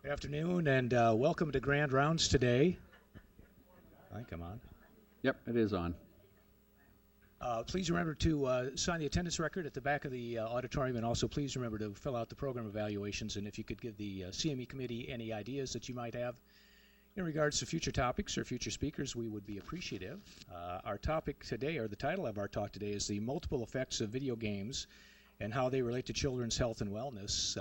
Good afternoon and welcome to Grand Rounds today. Hi, come on. Yep, it is on. Please remember to sign the attendance record at the back of the auditorium, and also please remember to fill out the program evaluations. And if you could give the CME committee any ideas that you might have in regards to future topics or future speakers, we would be appreciative. Our topic today, or the title of our talk today, is the multiple effects of video games and how they relate to children's health and wellness.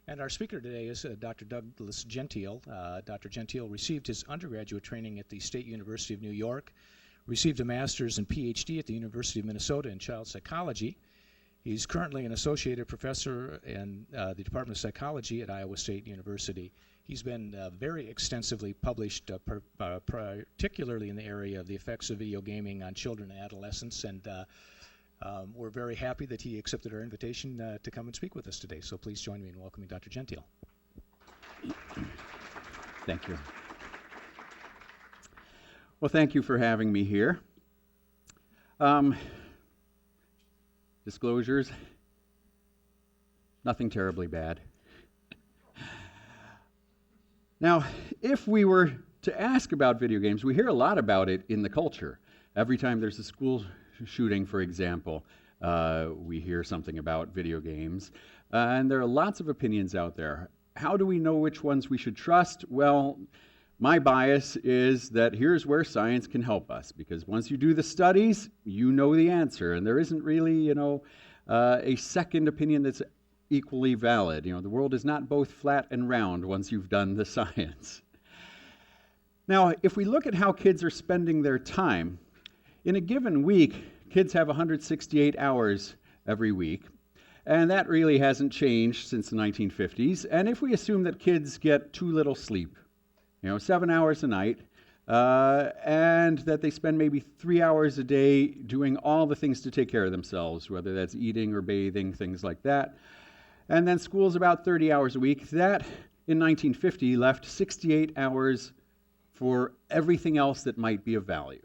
And our speaker today is Dr. Douglas Gentile. Dr. Gentile received his undergraduate training at the State University of New York, received a master's and PhD at the University of Minnesota in child psychology. He's currently an associate professor in the Department of Psychology at Iowa State University. He's been very extensively published, particularly in the area of the effects of video gaming on children and adolescents, and we're very happy that he accepted our invitation to come and speak with us today. So please join me in welcoming Dr. Gentile. Thank you. Well, thank you for having me here. Disclosures, nothing terribly bad. Now, if we were to ask about video games, we hear a lot about it in the culture. Every time there's a school shooting, for example, we hear something about video games. And there are lots of opinions out there. How do we know which ones we should trust? Well, my bias is that here's where science can help us, because once you do the studies, you know the answer, and there isn't really, a second opinion that's equally valid. The world is not both flat and round once you've done the science. Now, if we look at how kids are spending their time, in a given week, kids have 168 hours every week, and that really hasn't changed since the 1950s. And if we assume that kids get too little sleep, 7 hours a night, and that they spend maybe 3 hours a day doing all the things to take care of themselves, whether that's eating or bathing, things like that. And then school's about 30 hours a week. That, in 1950, left 68 hours for everything else that might be of value,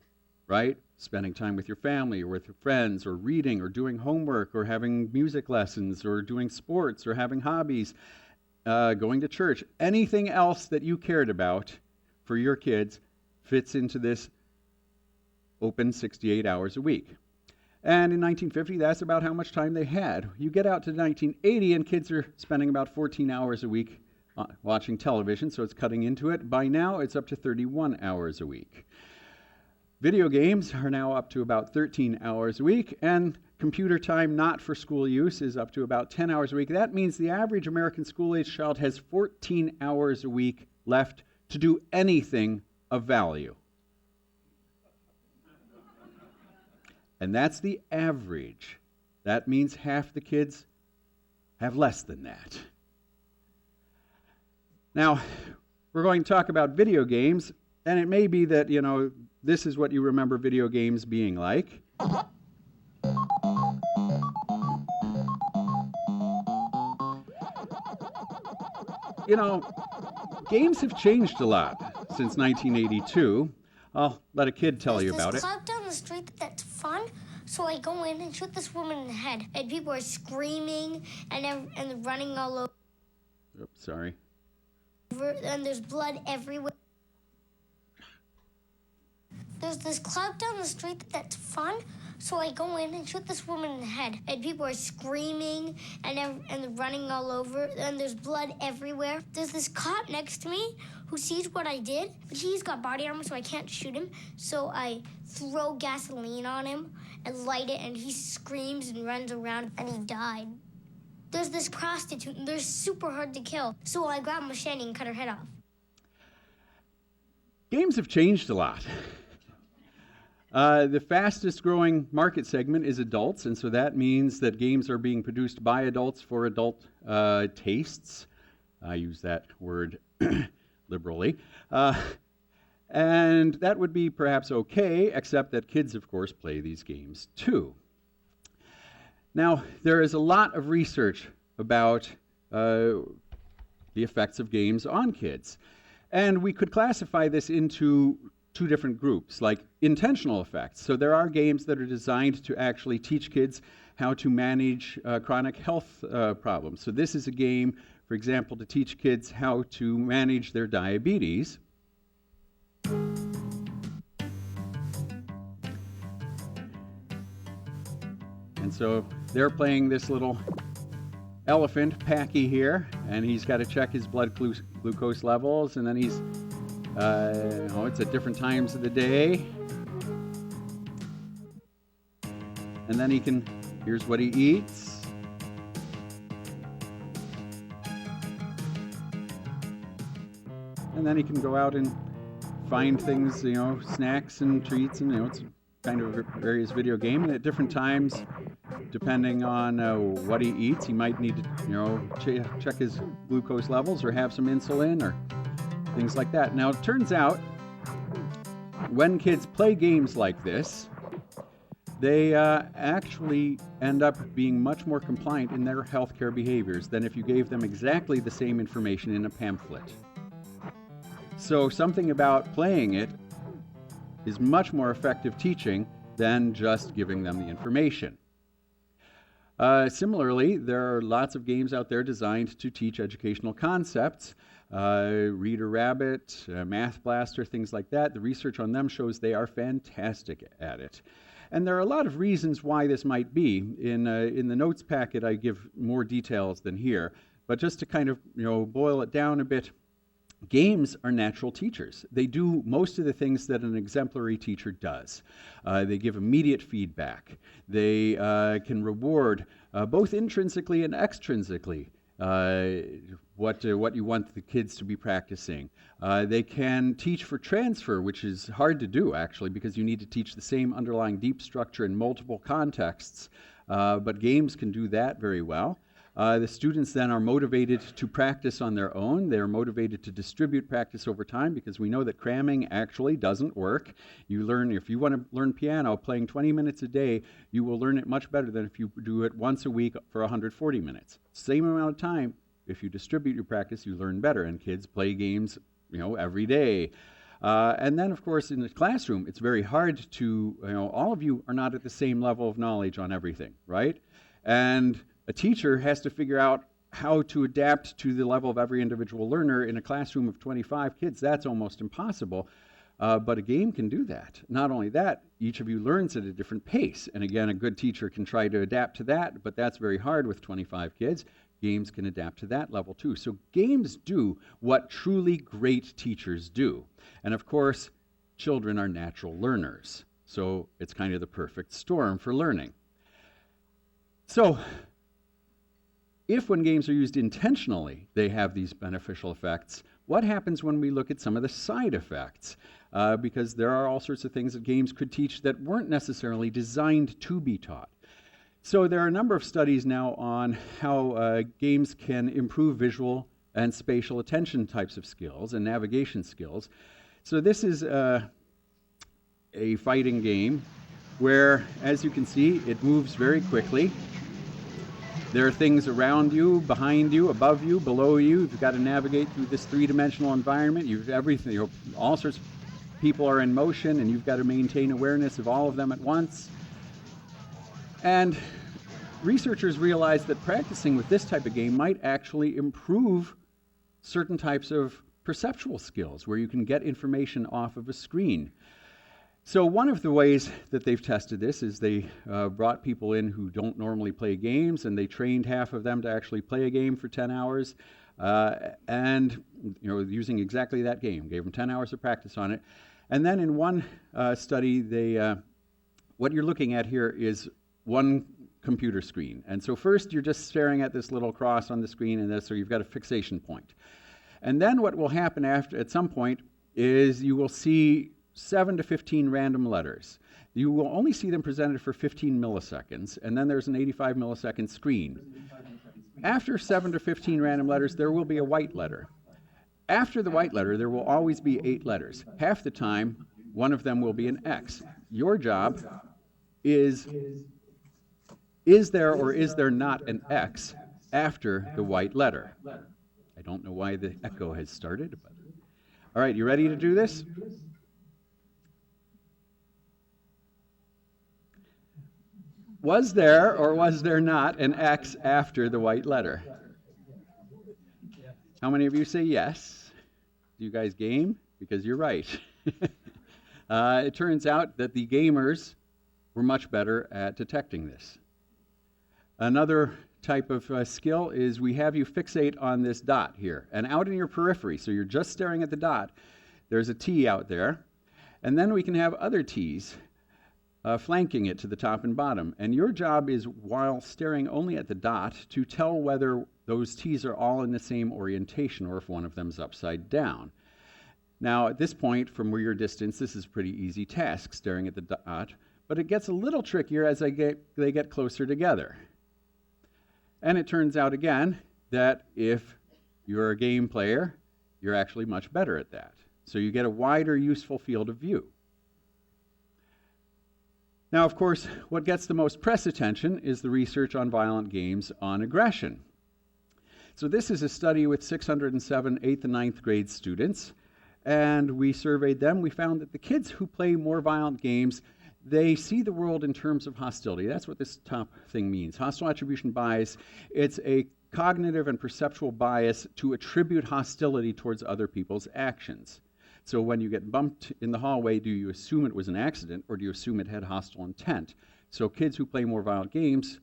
right? Spending time with your family or with your friends, or reading or doing homework, or having music lessons, or doing sports, or having hobbies. Going to church, anything else that you cared about for your kids fits into this open 68 hours a week. And in 1950, that's about how much time they had. You get out to 1980, and kids are spending about 14 hours a week watching television, so it's cutting into it. By now, it's up to 31 hours a week. Video games are now up to about 13 hours a week, and computer time not for school use is up to about 10 hours a week. That means the average American school-age child has 14 hours a week left to do anything of value. And that's the average. That means half the kids have less than that. Now, we're going to talk about video games, and it may be that, this is what you remember video games being like. Games have changed a lot since 1982. I'll let a kid tell you about it. There's this club down the street that's fun, so I go in and shoot this woman in the head. And people are screaming and running all over. Oops, sorry. And there's blood everywhere. There's this club down the street that's fun, so I go in and shoot this woman in the head. And people are screaming and running all over, and there's blood everywhere. There's this cop next to me who sees what I did, but he's got body armor, so I can't shoot him. So I throw gasoline on him and light it, and he screams and runs around, and he died. There's this prostitute, and they're super hard to kill, so I grab a machete and cut her head off. Games have changed a lot. The fastest growing market segment is adults, and so that means that games are being produced by adults for adult tastes. I use that word liberally. And that would be perhaps okay, except that kids, of course, play these games too. Now, there is a lot of research about the effects of games on kids. And we could classify this into two different groups, like intentional effects. So there are games that are designed to actually teach kids how to manage chronic health problems. So this is a game For example, to teach kids how to manage their diabetes. And so they're playing this little elephant, Packy here, and he's got to check his blood glucose levels, and then he's, it's at different times of the day. And then here's what he eats. And then he can go out and find things, snacks and treats, and, it's kind of a various video game. And at different times, depending on what he eats, he might need to, check his glucose levels or have some insulin or things like that. Now, it turns out when kids play games like this, they actually end up being much more compliant in their healthcare behaviors than if you gave them exactly the same information in a pamphlet. So something about playing it is much more effective teaching than just giving them the information. Similarly, there are lots of games out there designed to teach educational concepts. Reader Rabbit, Math Blaster, things like that. The research on them shows they are fantastic at it. And there are a lot of reasons why this might be. In the notes packet, I give more details than here. But just to kind of boil it down a bit, games are natural teachers. They do most of the things that an exemplary teacher does. They give immediate feedback. They can reward both intrinsically and extrinsically what you want the kids to be practicing. They can teach for transfer, which is hard to do actually, because you need to teach the same underlying deep structure in multiple contexts. But games can do that very well. The students then are motivated to practice on their own. They're motivated to distribute practice over time, because we know that cramming actually doesn't work. If you want to learn piano, playing 20 minutes a day, you will learn it much better than if you do it once a week for 140 minutes. Same amount of time. If you distribute your practice, you learn better, and kids play games, every day. And then, of course, in the classroom, it's very hard to, all of you are not at the same level of knowledge on everything, right? And a teacher has to figure out how to adapt to the level of every individual learner in a classroom of 25 kids. That's almost impossible. But a game can do that. Not only that, each of you learns at a different pace. And again, a good teacher can try to adapt to that, but that's very hard with 25 kids. Games can adapt to that level too. So games do what truly great teachers do. And of course, children are natural learners. So it's kind of the perfect storm for learning. So, if when games are used intentionally, they have these beneficial effects, what happens when we look at some of the side effects? Because there are all sorts of things that games could teach that weren't necessarily designed to be taught. So there are a number of studies now on how games can improve visual and spatial attention types of skills and navigation skills. So this is a fighting game where, as you can see, it moves very quickly. There are things around you, behind you, above you, below you. You've got to navigate through this three-dimensional environment. You've everything. All sorts of people are in motion, and you've got to maintain awareness of all of them at once. And researchers realized that practicing with this type of game might actually improve certain types of perceptual skills, where you can get information off of a screen. So one of the ways that they've tested this is they brought people in who don't normally play games, and they trained half of them to actually play a game for 10 hours, and using exactly that game. Gave them 10 hours of practice on it. And then in one study, what you're looking at here is one computer screen. And so first you're just staring at this little cross on the screen, and so you've got a fixation point. And then what will happen at some point is you will see 7 to 15 random letters. You will only see them presented for 15 milliseconds, and then there's an 85 millisecond screen. After 7 to 15 random letters, there will be a white letter. After the white letter, there will always be 8 letters. Half the time, one of them will be an X. Your job is there or is there not an X after the white letter? I don't know why the echo has started, but all right, you ready to do this? Was there or was there not an X after the white letter? How many of you say yes? Do you guys game? Because you're right. It turns out that the gamers were much better at detecting this. Another type of skill is we have you fixate on this dot here. And out in your periphery, so you're just staring at the dot, there's a T out there. And then we can have other T's flanking it to the top and bottom. And your job is, while staring only at the dot, to tell whether those T's are all in the same orientation or if one of them is upside down. Now, at this point, from where your distance, this is a pretty easy task, staring at the dot, but it gets a little trickier as they get closer together. And it turns out, again, that if you're a game player, you're actually much better at that. So you get a wider, useful field of view. Now, of course, what gets the most press attention is the research on violent games on aggression. So this is a study with 607 8th and 9th grade students, and we surveyed them. We found that the kids who play more violent games, they see the world in terms of hostility. That's what this top thing means. Hostile attribution bias, it's a cognitive and perceptual bias to attribute hostility towards other people's actions. So when you get bumped in the hallway, do you assume it was an accident or do you assume it had hostile intent? So kids who play more violent games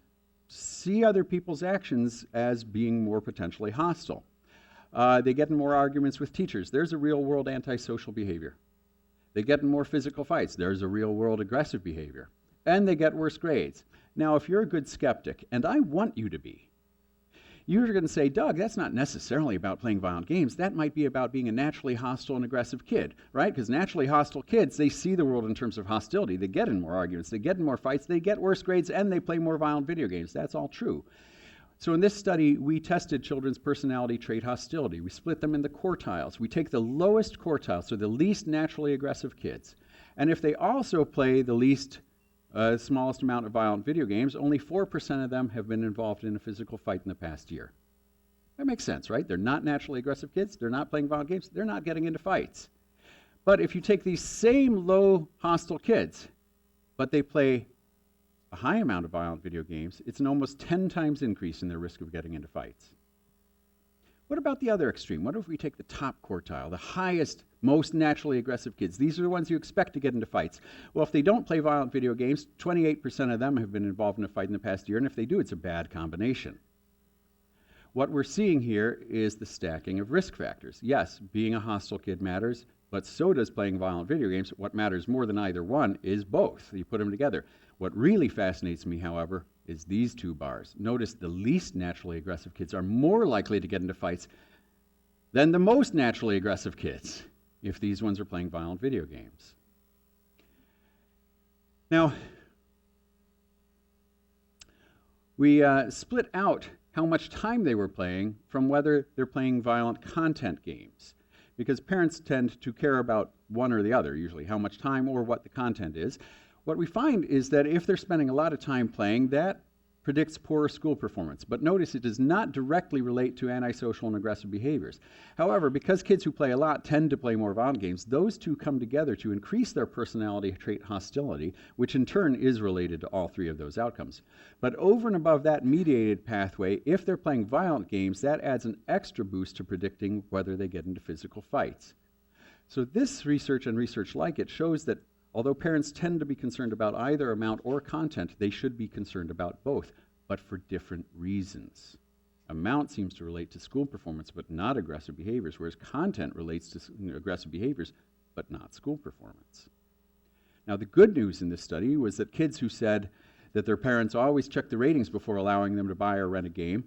see other people's actions as being more potentially hostile. They get in more arguments with teachers. There's a real-world antisocial behavior. They get in more physical fights. There's a real-world aggressive behavior. And they get worse grades. Now, if you're a good skeptic, and I want you to be, you're going to say, Doug, that's not necessarily about playing violent games. That might be about being a naturally hostile and aggressive kid, right? Because naturally hostile kids, they see the world in terms of hostility. They get in more arguments. They get in more fights. They get worse grades, and they play more violent video games. That's all true. So in this study, we tested children's personality trait hostility. We split them into quartiles. We take the lowest quartile, so the least naturally aggressive kids. And if they also play the least smallest amount of violent video games, only 4% of them have been involved in a physical fight in the past year. That makes sense, right? They're not naturally aggressive kids. They're not playing violent games. They're not getting into fights. But if you take these same low hostile kids, but they play a high amount of violent video games, it's an almost 10 times increase in their risk of getting into fights. What about the other extreme? What if we take the top quartile, the highest, most naturally aggressive kids? These are the ones you expect to get into fights. Well, if they don't play violent video games, 28% of them have been involved in a fight in the past year, and if they do, it's a bad combination. What we're seeing here is the stacking of risk factors. Yes, being a hostile kid matters, but so does playing violent video games. What matters more than either one is both. You put them together. What really fascinates me, however, is these two bars. Notice the least naturally aggressive kids are more likely to get into fights than the most naturally aggressive kids if these ones are playing violent video games. Now, we split out how much time they were playing from whether they're playing violent content games, because parents tend to care about one or the other, usually, how much time or what the content is. What we find is that if they're spending a lot of time playing, that predicts poorer school performance. But notice it does not directly relate to antisocial and aggressive behaviors. However, because kids who play a lot tend to play more violent games, those two come together to increase their personality trait hostility, which in turn is related to all three of those outcomes. But over and above that mediated pathway, if they're playing violent games, that adds an extra boost to predicting whether they get into physical fights. So this research and research like it shows that although parents tend to be concerned about either amount or content, they should be concerned about both, but for different reasons. Amount seems to relate to school performance, but not aggressive behaviors, whereas content relates to aggressive behaviors, but not school performance. Now, the good news in this study was that kids who said that their parents always check the ratings before allowing them to buy or rent a game,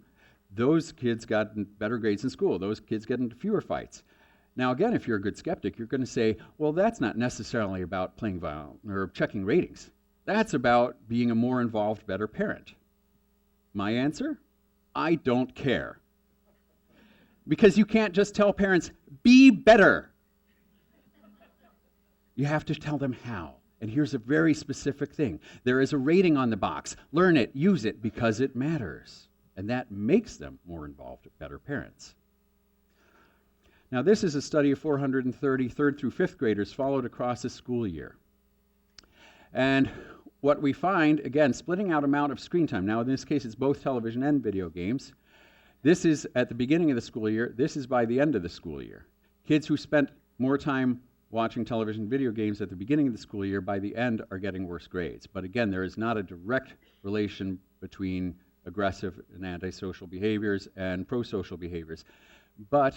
those kids got better grades in school. Those kids get into fewer fights. Now, again, if you're a good skeptic, you're going to say, well, that's not necessarily about playing violent or checking ratings. That's about being a more involved, better parent. My answer? I don't care. Because you can't just tell parents, be better. You have to tell them how. And here's a very specific thing. There is a rating on the box. Learn it, use it, because it matters. And that makes them more involved, better parents. Now, this is a study of 430 third through fifth graders followed across a school year. And what we find, again, splitting out amount of screen time. Now, in this case, it's both television and video games. This is at the beginning of the school year. This is by the end of the school year. Kids who spent more time watching television video games at the beginning of the school year, by the end, are getting worse grades. But again, there is not a direct relation between aggressive and antisocial behaviors and prosocial behaviors. But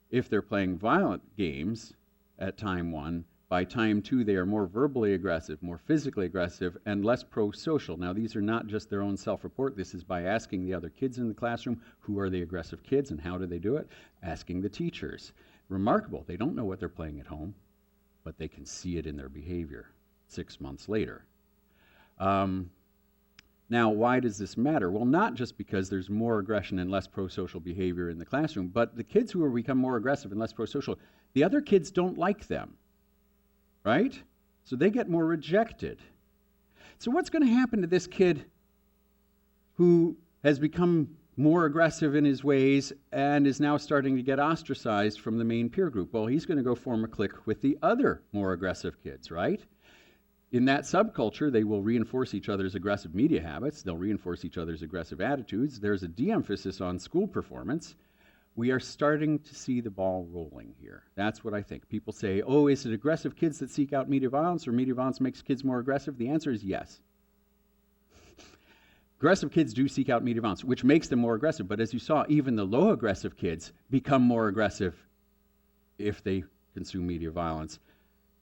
if they're playing violent games at time 1, by time 2, they are more verbally aggressive, more physically aggressive, and less prosocial. Now, these are not just their own self-report. This is by asking the other kids in the classroom, who are the aggressive kids and how do they do it? Asking the teachers. Remarkable. They don't know what they're playing at home, but they can see it in their behavior 6 months later. Now, why does this matter? Well, not just because there's more aggression and less prosocial behavior in the classroom, but the kids who become more aggressive and less prosocial, the other kids don't like them. Right? So they get more rejected. So what's going to happen to this kid who has become more aggressive in his ways and is now starting to get ostracized from the main peer group? Well, he's going to go form a clique with the other more aggressive kids, right? In that subculture, they will reinforce each other's aggressive media habits. They'll reinforce each other's aggressive attitudes. There's a de-emphasis on school performance. We are starting to see the ball rolling here. That's what I think. People say, oh, is it aggressive kids that seek out media violence, or media violence makes kids more aggressive? The answer is yes. Aggressive kids do seek out media violence, which makes them more aggressive. But as you saw, even the low aggressive kids become more aggressive if they consume media violence.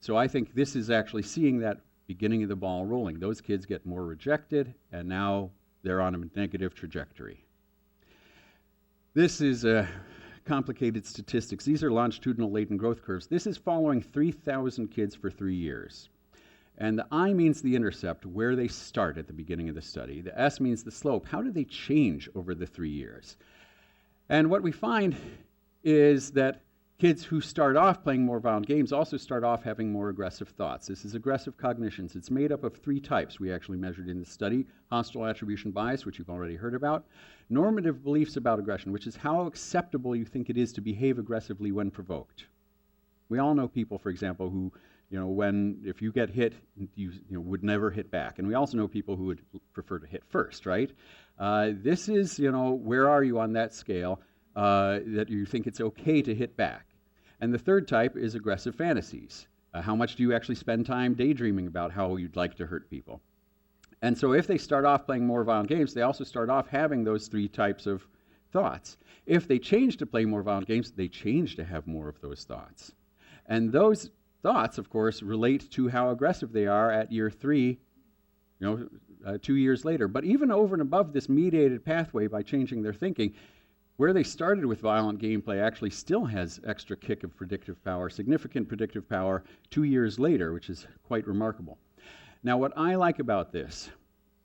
So I think this is actually seeing that beginning of the ball rolling. Those kids get more rejected, and now they're on a negative trajectory. This is complicated statistics. These are longitudinal latent growth curves. This is following 3,000 kids for 3 years. And the I means the intercept, where they start at the beginning of the study. The S means the slope. How do they change over the 3 years? And what we find is that kids who start off playing more violent games also start off having more aggressive thoughts. This is aggressive cognitions. It's made up of 3 types we actually measured in the study. Hostile attribution bias, which you've already heard about. Normative beliefs about aggression, which is how acceptable you think it is to behave aggressively when provoked. We all know people, for example, who, if you get hit, you would never hit back. And we also know people who would prefer to hit first, right? This is, where are you on that scale that you think it's okay to hit back? And the third type is aggressive fantasies. How much do you actually spend time daydreaming about how you'd like to hurt people? And so if they start off playing more violent games, they also start off having those 3 types of thoughts. If they change to play more violent games, they change to have more of those thoughts. And those thoughts, of course, relate to how aggressive they are at year 3, 2 years later. But even over and above this mediated pathway, by changing their thinking, where they started with violent gameplay actually still has extra kick of predictive power, significant predictive power 2 years later, which is quite remarkable. Now, what I like about this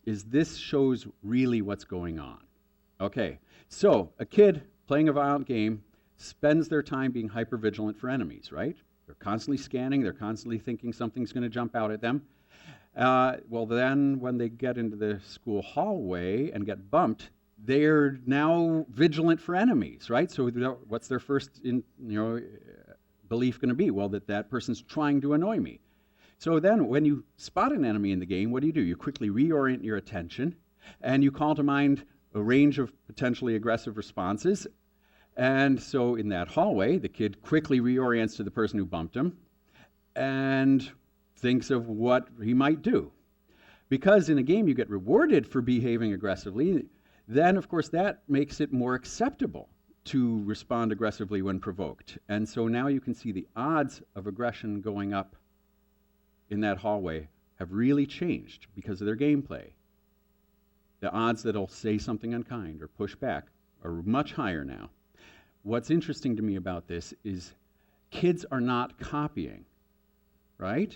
is this shows really what's going on. Okay, so a kid playing a violent game spends their time being hypervigilant for enemies, right? They're constantly scanning, they're constantly thinking something's going to jump out at them. Well, then when they get into the school hallway and get bumped, they're now vigilant for enemies, right? So what's their first belief going to be? Well, that person's trying to annoy me. So then when you spot an enemy in the game, what do? You quickly reorient your attention, and you call to mind a range of potentially aggressive responses. And so in that hallway, the kid quickly reorients to the person who bumped him and thinks of what he might do. Because in a game you get rewarded for behaving aggressively, then of course that makes it more acceptable to respond aggressively when provoked. And so now you can see the odds of aggression going up in that hallway have really changed because of their gameplay. The odds that I'll say something unkind or push back are much higher now. What's interesting to me about this is kids are not copying, right?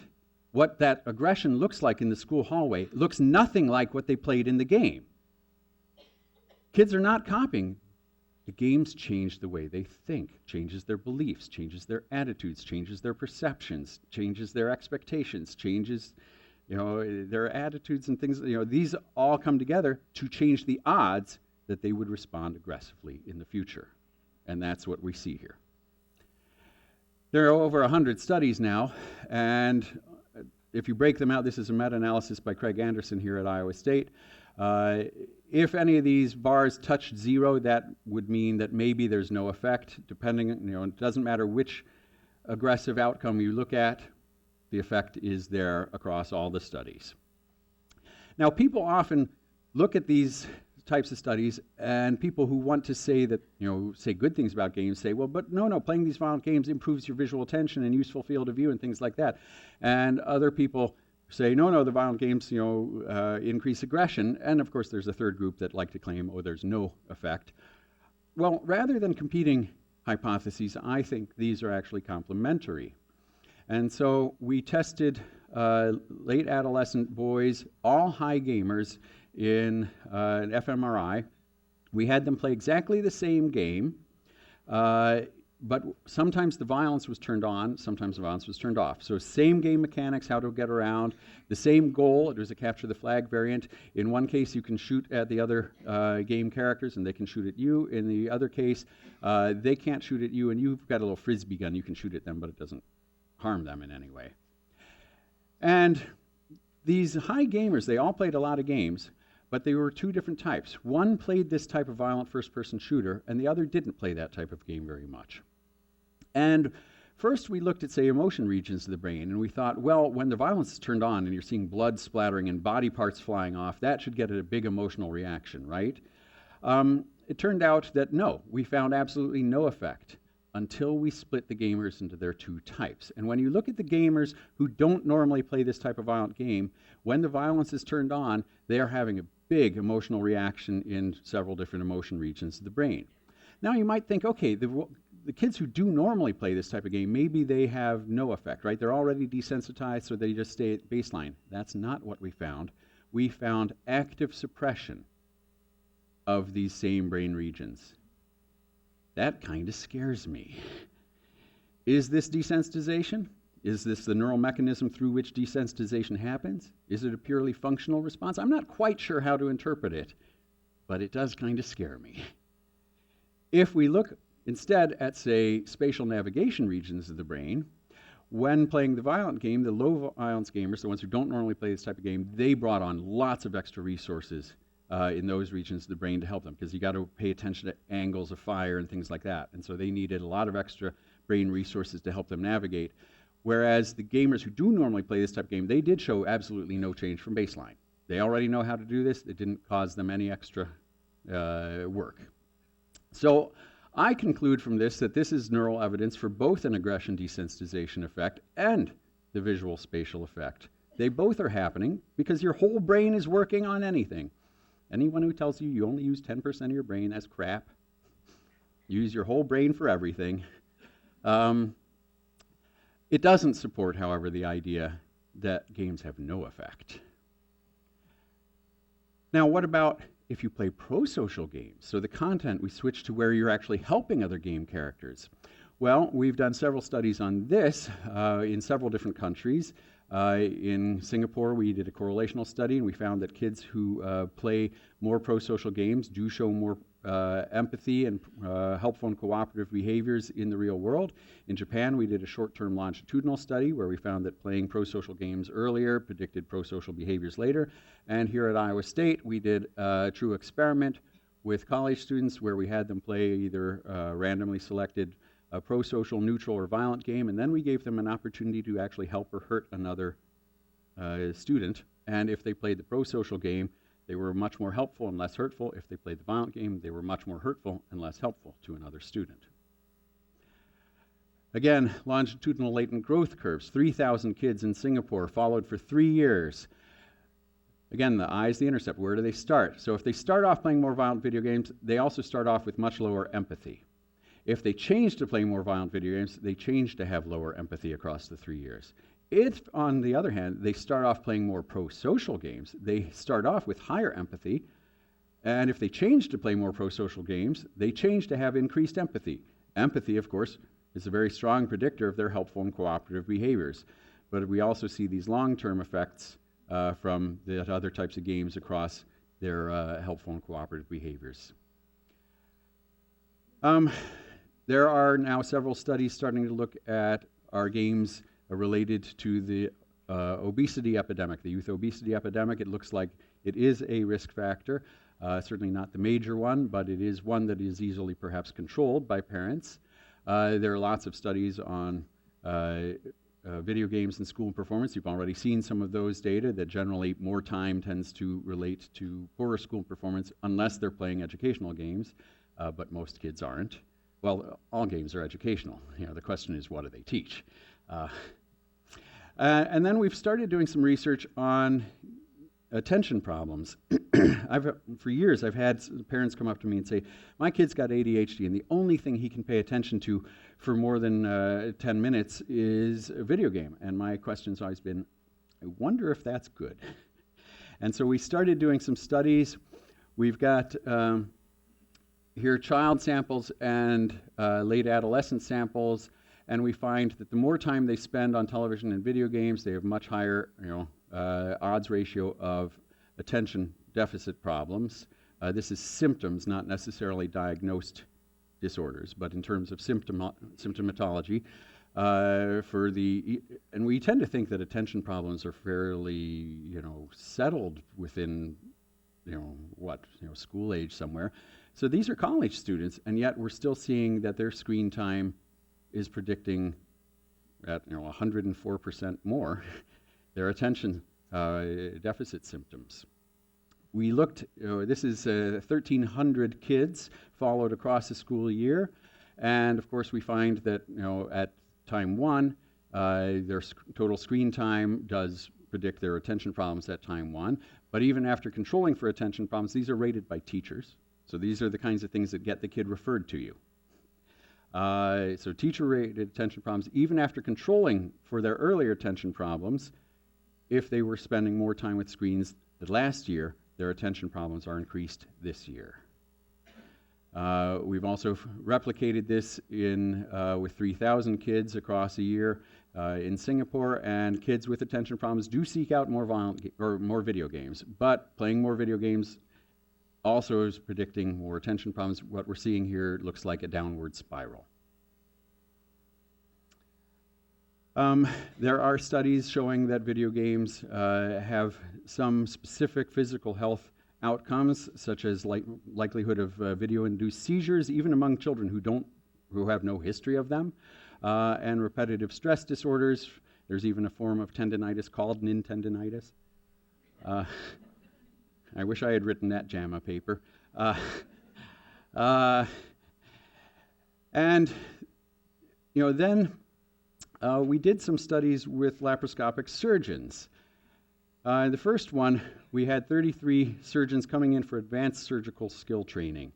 What that aggression looks like in the school hallway looks nothing like what they played in the game. Kids are not copying. The games change the way they think, changes their beliefs, changes their attitudes, changes their perceptions, changes their expectations, changes their attitudes and things. These all come together to change the odds that they would respond aggressively in the future. And that's what we see here. There are over 100 studies now, and if you break them out, this is a meta-analysis by Craig Anderson here at Iowa State. If any of these bars touch 0, that would mean that maybe there's no effect, depending, it doesn't matter which aggressive outcome you look at, the effect is there across all the studies. Now, people often look at these types of studies, and people who want to say that, say good things about games say, well, but no, playing these violent games improves your visual attention and useful field of view and things like that. And other people say, no, the violent games, increase aggression. And of course, there's a third group that like to claim, oh, there's no effect. Well, rather than competing hypotheses, I think these are actually complementary. And so we tested late adolescent boys, all high gamers, in an fMRI. We had them play exactly the same game, but sometimes the violence was turned on, sometimes the violence was turned off. So same game mechanics, how to get around, the same goal. It was a capture the flag variant. In one case, you can shoot at the other game characters and they can shoot at you. In the other case, they can't shoot at you and you've got a little frisbee gun. You can shoot at them, but it doesn't harm them in any way. And these high gamers, they all played a lot of games, but they were two different types. One played this type of violent first-person shooter, and the other didn't play that type of game very much. And first we looked at, say, emotion regions of the brain, and we thought, well, when the violence is turned on and you're seeing blood splattering and body parts flying off, that should get a big emotional reaction, right? It turned out that no, we found absolutely no effect until we split the gamers into their two types. And when you look at the gamers who don't normally play this type of violent game, when the violence is turned on, they are having a big emotional reaction in several different emotion regions of the brain. Now you might think, okay, the kids who do normally play this type of game, maybe they have no effect, right? They're already desensitized, so they just stay at baseline. That's not what we found. We found active suppression of these same brain regions. That kind of scares me. Is this desensitization? Is this the neural mechanism through which desensitization happens? Is it a purely functional response? I'm not quite sure how to interpret it, but it does kind of scare me. If we look instead at, say, spatial navigation regions of the brain, when playing the violent game, the low violence gamers, the ones who don't normally play this type of game, they brought on lots of extra resources in those regions of the brain to help them, because you got to pay attention to angles of fire and things like that. And so they needed a lot of extra brain resources to help them navigate. Whereas the gamers who do normally play this type of game, they did show absolutely no change from baseline. They already know how to do this. It didn't cause them any extra work. So I conclude from this that this is neural evidence for both an aggression desensitization effect and the visual spatial effect. They both are happening because your whole brain is working on anything. Anyone who tells you you only use 10% of your brain, that's crap. Use your whole brain for everything. It doesn't support, however, the idea that games have no effect. Now, what about if you play pro-social games? So the content, we switch to where you're actually helping other game characters. Well, we've done several studies on this in several different countries. In Singapore, we did a correlational study, and we found that kids who play more pro-social games do show more empathy and helpful and cooperative behaviors in the real world. In Japan, we did a short-term longitudinal study where we found that playing pro-social games earlier predicted pro-social behaviors later. And here at Iowa State, we did a true experiment with college students where we had them play either randomly selected a pro-social, neutral, or violent game, and then we gave them an opportunity to actually help or hurt another student. And if they played the pro-social game, they were much more helpful and less hurtful. If they played the violent game, they were much more hurtful and less helpful to another student. Again, longitudinal latent growth curves. 3,000 kids in Singapore followed for 3 years. Again, the eye is the intercept. Where do they start? So if they start off playing more violent video games, they also start off with much lower empathy. If they change to play more violent video games, they change to have lower empathy across the 3 years. If, on the other hand, they start off playing more pro-social games, they start off with higher empathy, and if they change to play more pro-social games, they change to have increased empathy. Empathy, of course, is a very strong predictor of their helpful and cooperative behaviors. But we also see these long-term effects from the other types of games across their helpful and cooperative behaviors. There are now several studies starting to look at our games related to the obesity epidemic, the youth obesity epidemic. It looks like it is a risk factor. Certainly not the major one, but it is one that is easily perhaps controlled by parents. There are lots of studies on video games and school performance. You've already seen some of those data that generally more time tends to relate to poorer school performance unless they're playing educational games, but most kids aren't. Well, all games are educational. The question is, what do they teach? And then we've started doing some research on attention problems. For years, I've had parents come up to me and say, my kid's got ADHD, and the only thing he can pay attention to for more than 10 minutes is a video game. And my question's always been, I wonder if that's good. And so we started doing some studies. We've got here child samples and late adolescent samples, and we find that the more time they spend on television and video games, they have much higher odds ratio of attention deficit problems. This is symptoms, not necessarily diagnosed disorders, but in terms of symptomatology. And we tend to think that attention problems are fairly, settled within, school age somewhere. So these are college students, and yet we're still seeing that their screen time is predicting at 104% more their attention deficit symptoms. We looked, this is 1,300 kids followed across the school year, and of course we find that at time 1, their total screen time does predict their attention problems at time 1, but even after controlling for attention problems, these are rated by teachers. So these are the kinds of things that get the kid referred to you. So teacher-rated attention problems, even after controlling for their earlier attention problems, if they were spending more time with screens than last year, their attention problems are increased this year. We've also replicated this with 3,000 kids across a year in Singapore, and kids with attention problems do seek out more video games, but playing more video games also is predicting more attention problems. What we're seeing here looks like a downward spiral. There are studies showing that video games have some specific physical health outcomes, such as likelihood of video-induced seizures, even among children who have no history of them, and repetitive stress disorders. There's even a form of tendinitis called nintendinitis. I wish I had written that JAMA paper. Then we did some studies with laparoscopic surgeons. The first one, we had 33 surgeons coming in for advanced surgical skill training.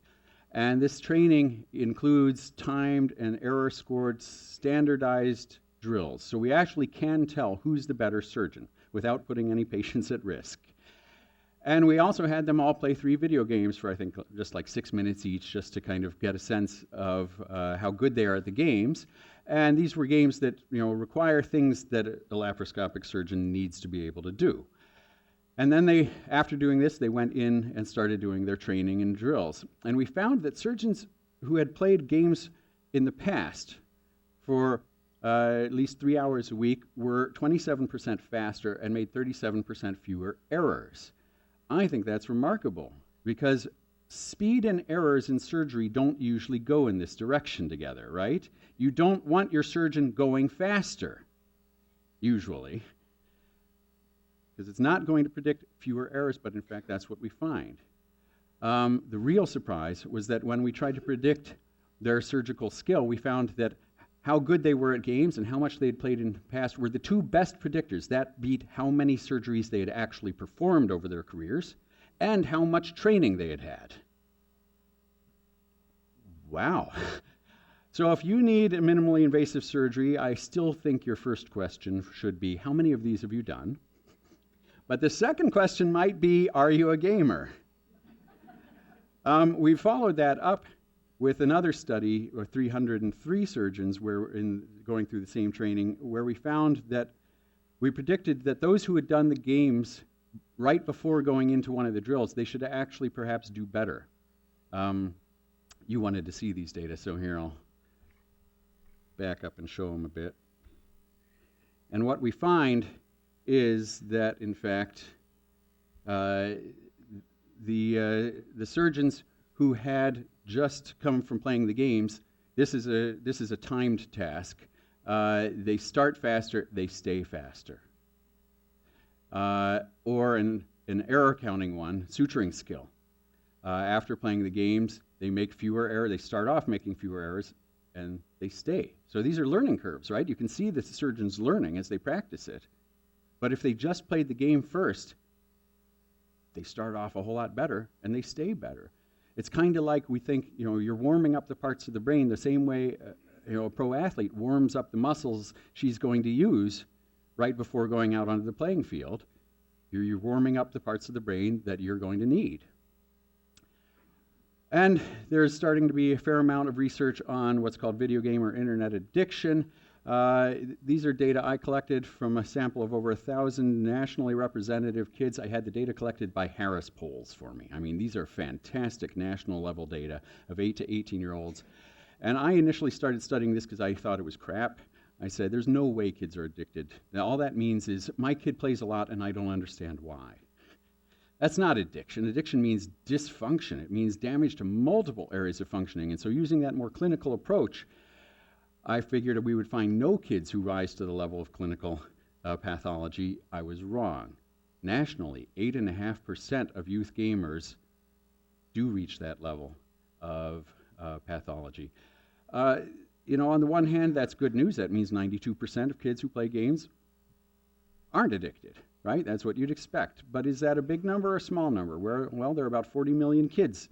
And this training includes timed and error-scored standardized drills. So we actually can tell who's the better surgeon without putting any patients at risk. And we also had them all play 3 video games for, I think, just like 6 minutes each, just to kind of get a sense of how good they are at the games. And these were games that require things that a laparoscopic surgeon needs to be able to do. And then after doing this, they went in and started doing their training and drills. And we found that surgeons who had played games in the past for at least 3 hours a week were 27% faster and made 37% fewer errors. I think that's remarkable, because speed and errors in surgery don't usually go in this direction together, right? You don't want your surgeon going faster, usually, because it's not going to predict fewer errors, but in fact that's what we find. The real surprise was that when we tried to predict their surgical skill, we found that how good they were at games and how much they had played in the past were the 2 best predictors. That beat how many surgeries they had actually performed over their careers and how much training they had had. Wow. So if you need a minimally invasive surgery, I still think your first question should be, how many of these have you done? But the second question might be, are you a gamer? We followed that up with another study of 303 surgeons going through the same training, where we found that we predicted that those who had done the games right before going into one of the drills, they should actually perhaps do better. You wanted to see these data, so here I'll back up and show them a bit. And what we find is that, in fact, the surgeons who had just come from playing the games, this is a timed task. They start faster, they stay faster. Or an error counting one, suturing skill. After playing the games, they make fewer errors. They start off making fewer errors, and they stay. So these are learning curves, right? You can see the surgeons learning as they practice it. But if they just played the game first, they start off a whole lot better, and they stay better. It's kind of like we think, you're warming up the parts of the brain the same way a pro athlete warms up the muscles she's going to use right before going out onto the playing field. You're warming up the parts of the brain that you're going to need. And there's starting to be a fair amount of research on what's called video game or internet addiction. These are data I collected from a sample of over 1,000 nationally representative kids. I had the data collected by Harris Polls for me. I mean, these are fantastic national level data of 8 to 18-year-olds. And I initially started studying this because I thought it was crap. I said, there's no way kids are addicted. Now, all that means is my kid plays a lot and I don't understand why. That's not addiction. Addiction means dysfunction. It means damage to multiple areas of functioning. And so using that more clinical approach, I figured we would find no kids who rise to the level of clinical pathology. I was wrong. Nationally, 8.5% of youth gamers do reach that level of pathology. On the one hand, that's good news. That means 92% of kids who play games aren't addicted, right? That's what you'd expect. But is that a big number or a small number? Well, there are about 40 million kids,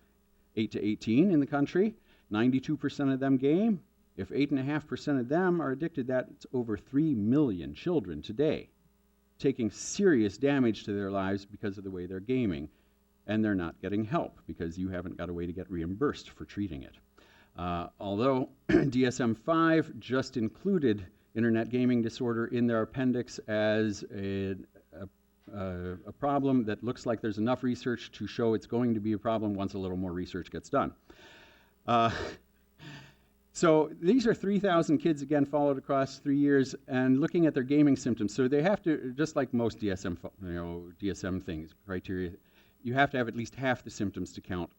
8 to 18 in the country. 92% of them game. If 8.5% of them are addicted, that's over 3 million children today, taking serious damage to their lives because of the way they're gaming. And they're not getting help because you haven't got a way to get reimbursed for treating it. Although DSM-5 just included internet gaming disorder in their appendix as a problem that looks like there's enough research to show it's going to be a problem once a little more research gets done. So these are 3,000 kids, again, followed across 3 years, and looking at their gaming symptoms. So they have to, just like most DSM things, criteria, you have to have at least half the symptoms to count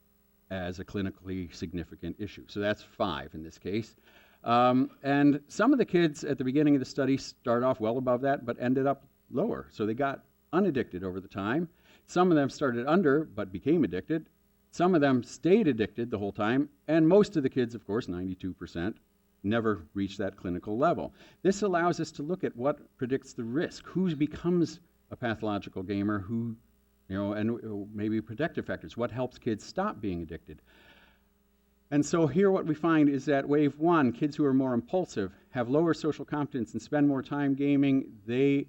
as a clinically significant issue. So that's 5 in this case. And some of the kids at the beginning of the study start off well above that, but ended up lower. So they got unaddicted over the time. Some of them started under, but became addicted. Some of them stayed addicted the whole time. And most of the kids, of course, 92%, never reached that clinical level. This allows us to look at what predicts the risk. Who becomes a pathological gamer, who, and maybe protective factors. What helps kids stop being addicted? And so here what we find is that wave 1, kids who are more impulsive, have lower social competence and spend more time gaming. They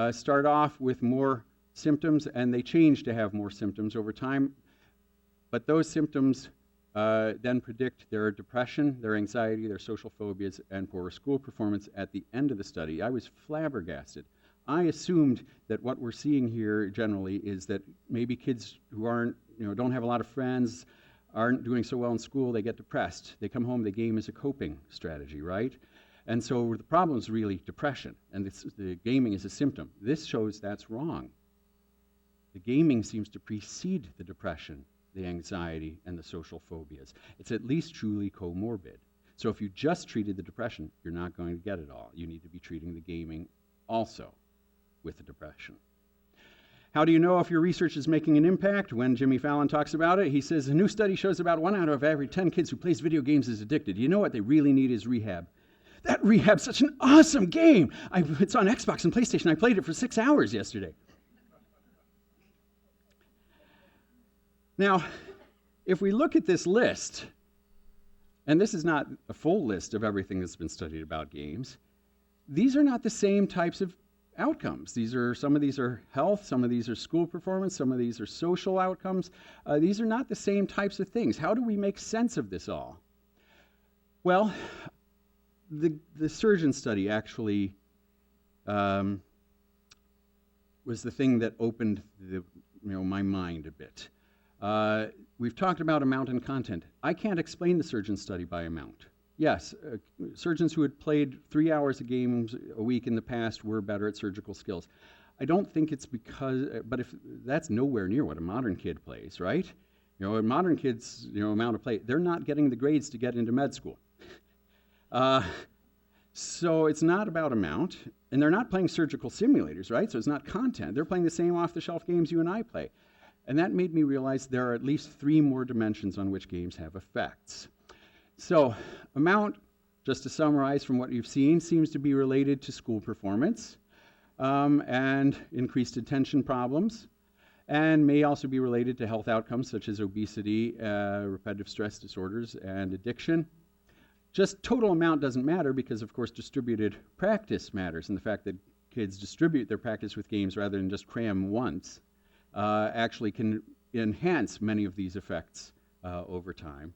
start off with more symptoms and they change to have more symptoms over time. But those symptoms then predict their depression, their anxiety, their social phobias, and poorer school performance at the end of the study. I was flabbergasted. I assumed that what we're seeing here generally is that maybe kids who aren't, don't have a lot of friends, aren't doing so well in school, they get depressed. They come home, they game as a coping strategy, right? And so the problem is really depression, and the gaming is a symptom. This shows that's wrong. The gaming seems to precede the depression, the anxiety, and the social phobias. It's at least truly comorbid. So if you just treated the depression, you're not going to get it all. You need to be treating the gaming also with the depression. How do you know if your research is making an impact? When Jimmy Fallon talks about it, he says, a new study shows about 1 out of every 10 kids who plays video games is addicted. You know what they really need is rehab. That Rehab's such an awesome game. It's on Xbox and PlayStation. I played it for 6 hours yesterday. Now, if we look at this list, and this is not a full list of everything that's been studied about games, these are not the same types of outcomes. Some of these are health, some of these are school performance, some of these are social outcomes. These are not the same types of things. How do we make sense of this all? Well, the surgeon study actually was the thing that opened my mind a bit. We've talked about amount and content. I can't explain the surgeon study by amount. Yes, surgeons who had played 3 hours of games a week in the past were better at surgical skills. I don't think it's because, but if that's nowhere near what a modern kid plays, right? A modern kid's amount of play, they're not getting the grades to get into med school. So it's not about amount, and they're not playing surgical simulators, right? So it's not content. They're playing the same off-the-shelf games you and I play. And that made me realize there are at least 3 more dimensions on which games have effects. So amount, just to summarize from what you've seen, seems to be related to school performance and increased attention problems, and may also be related to health outcomes such as obesity, repetitive stress disorders, and addiction. Just total amount doesn't matter because, of course, distributed practice matters, and the fact that kids distribute their practice with games rather than just cram once actually can enhance many of these effects over time.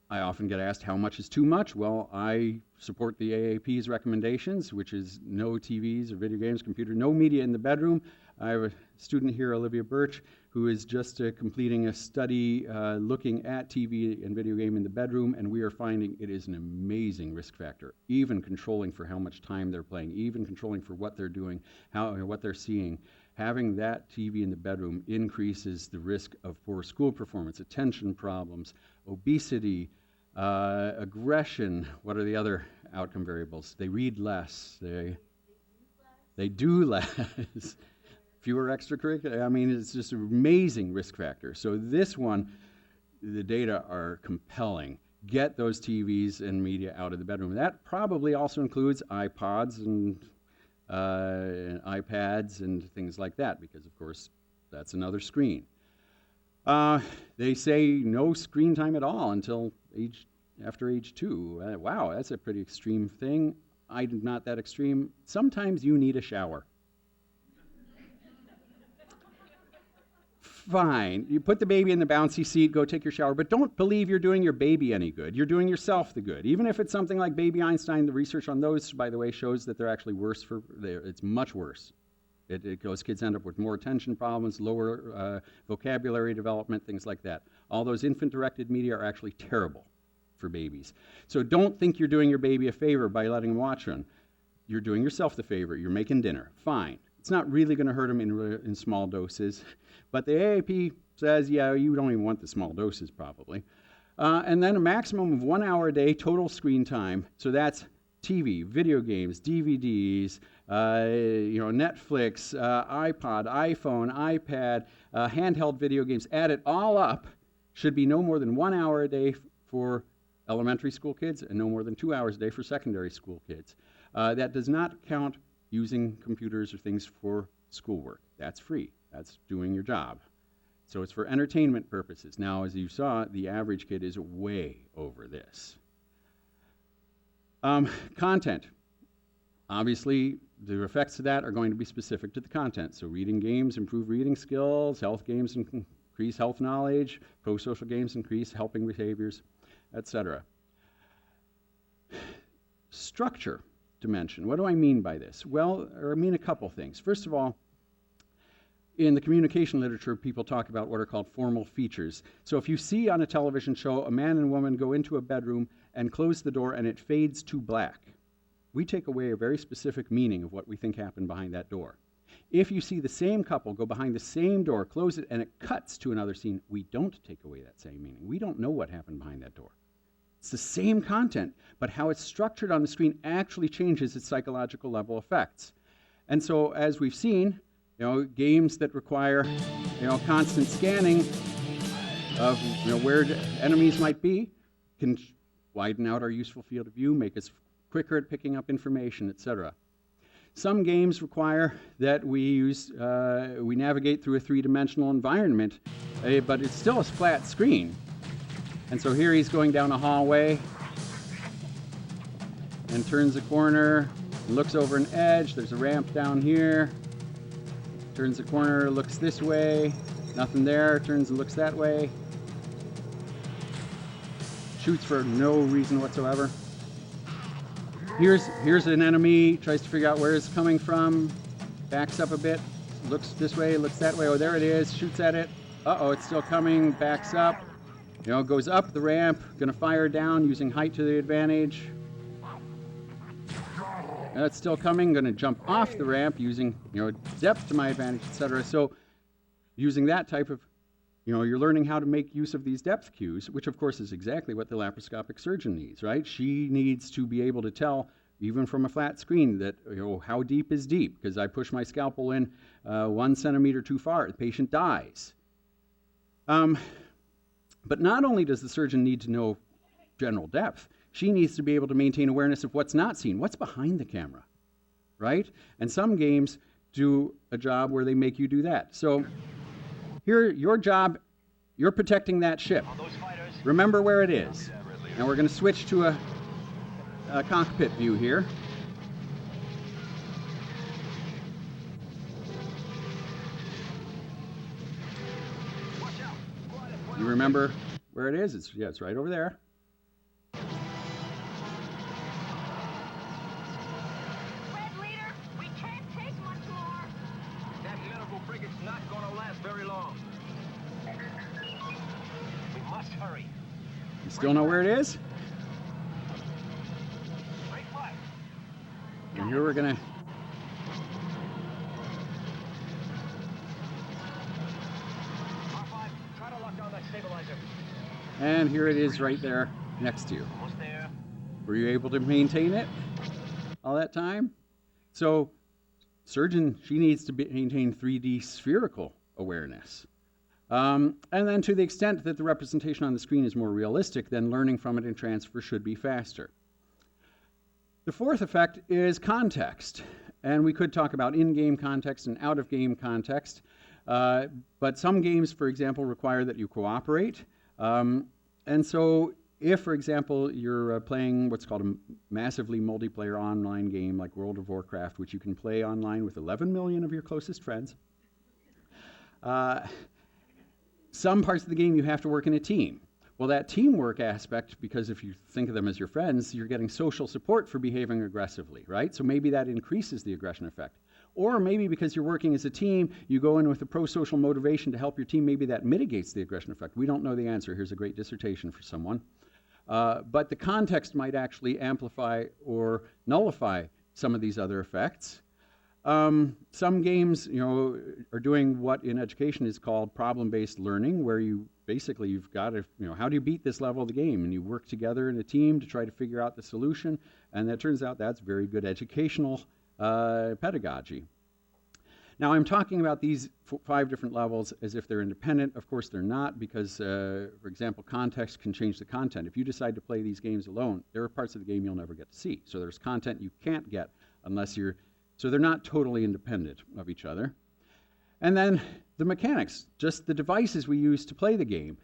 I often get asked how much is too much. Well, I support the AAP's recommendations, which is no TVs or video games, computer, no media in the bedroom. I have a student here, Olivia Birch, who is just completing a study looking at TV and video game in the bedroom, and we are finding it is an amazing risk factor, even controlling for how much time they're playing, even controlling for what they're doing, what they're seeing. Having that TV in the bedroom increases the risk of poor school performance, attention problems, obesity, aggression. What are the other outcome variables? They read less. They do less. Fewer extracurricular. I mean, it's just an amazing risk factor. So this one, the data are compelling. Get those TVs and media out of the bedroom. That probably also includes iPods and iPads and things like that, because of course that's another screen. They say no screen time at all until after age 2. Wow, that's a pretty extreme thing. I'm not that extreme. Sometimes you need a shower. Fine, you put the baby in the bouncy seat, go take your shower, but don't believe you're doing your baby any good. You're doing yourself the good. Even if it's something like Baby Einstein, the research on those, by the way, shows that they're actually worse it's much worse. Those kids end up with more attention problems, lower vocabulary development, things like that. All those infant-directed media are actually terrible for babies. So don't think you're doing your baby a favor by letting them watch them. You're doing yourself the favor. You're making dinner. Fine. It's not really going to hurt them in small doses. But the AAP says, yeah, you don't even want the small doses probably. And then a maximum of 1 hour a day total screen time. So that's TV, video games, DVDs, Netflix, iPod, iPhone, iPad, handheld video games. Add it all up. Should be no more than 1 hour a day for elementary school kids and no more than 2 hours a day for secondary school kids. That does not count using computers or things for schoolwork. That's free. That's doing your job. So it's for entertainment purposes. Now, as you saw, the average kid is way over this. Content. Obviously, the effects of that are going to be specific to the content. So reading games improve reading skills, health games increase health knowledge, pro-social games increase helping behaviors, etc. Structure dimension. What do I mean by this? Well, I mean a couple things. First of all, in the communication literature, people talk about what are called formal features. So if you see on a television show a man and woman go into a bedroom and close the door and it fades to black, we take away a very specific meaning of what we think happened behind that door. If you see the same couple go behind the same door, close it, and it cuts to another scene, we don't take away that same meaning. We don't know what happened behind that door. It's the same content, but how it's structured on the screen actually changes its psychological level effects. And so, as we've seen, games that require, constant scanning of, where enemies might be can widen out our useful field of view, make us quicker at picking up information, etc. Some games require that we navigate through a three-dimensional environment, but it's still a flat screen. And so here he's going down a hallway and turns a corner, looks over an edge. There's a ramp down here. Turns the corner, looks this way, nothing there, turns and looks that way. Shoots for no reason whatsoever. Here's an enemy, tries to figure out where it's coming from, backs up a bit, looks this way, looks that way, oh there it is, shoots at it, uh-oh, it's still coming, backs up, goes up the ramp, gonna fire down using height to the advantage. That's still coming. Going to jump off the ramp using, depth to my advantage, etc. So using that type of, you're learning how to make use of these depth cues, which of course is exactly what the laparoscopic surgeon needs, right? She needs to be able to tell, even from a flat screen, that, how deep is deep, because I push my scalpel in 1 centimeter too far, the patient dies. But not only does the surgeon need to know general depth, she needs to be able to maintain awareness of what's not seen, what's behind the camera, right? And some games do a job where they make you do that. So here, your job, you're protecting that ship. Remember where it is. Now we're going to switch to a cockpit view here. You remember where it is? It's right over there. Red Leader, we can't take much more. That medical frigate's not gonna last very long. We must hurry. You still know where it is? Straight left. And here we're going to R5, try to lock down that stabilizer. and here it is right there next to you. Almost there. Were you able to maintain it all that time? So, surgeon, she needs to maintain 3D spherical awareness. And then to the extent that the representation on the screen is more realistic, then learning from it and transfer should be faster. The fourth effect is context. And we could talk about in-game context and out-of-game context. But some games, for example, require that you cooperate. And so if, for example, you're playing what's called a massively multiplayer online game like World of Warcraft, which you can play online with 11 million of your closest friends, some parts of the game you have to work in a team. Well, that teamwork aspect, because if you think of them as your friends, you're getting social support for behaving aggressively, right? So maybe that increases the aggression effect. Or maybe because you're working as a team, you go in with a pro-social motivation to help your team, maybe that mitigates the aggression effect. We don't know the answer. Here's a great dissertation for someone. But the context might actually amplify or nullify some of these other effects. Some games, are doing what in education is called problem-based learning, where you've got to, how do you beat this level of the game? And you work together in a team to try to figure out the solution, and it turns out that's very good educational pedagogy. Now, I'm talking about these 5 different levels as if they're independent. Of course, they're not, because, for example, context can change the content. If you decide to play these games alone, there are parts of the game you'll never get to see. So there's content you can't get unless so they're not totally independent of each other. And then the mechanics, just the devices we use to play the game.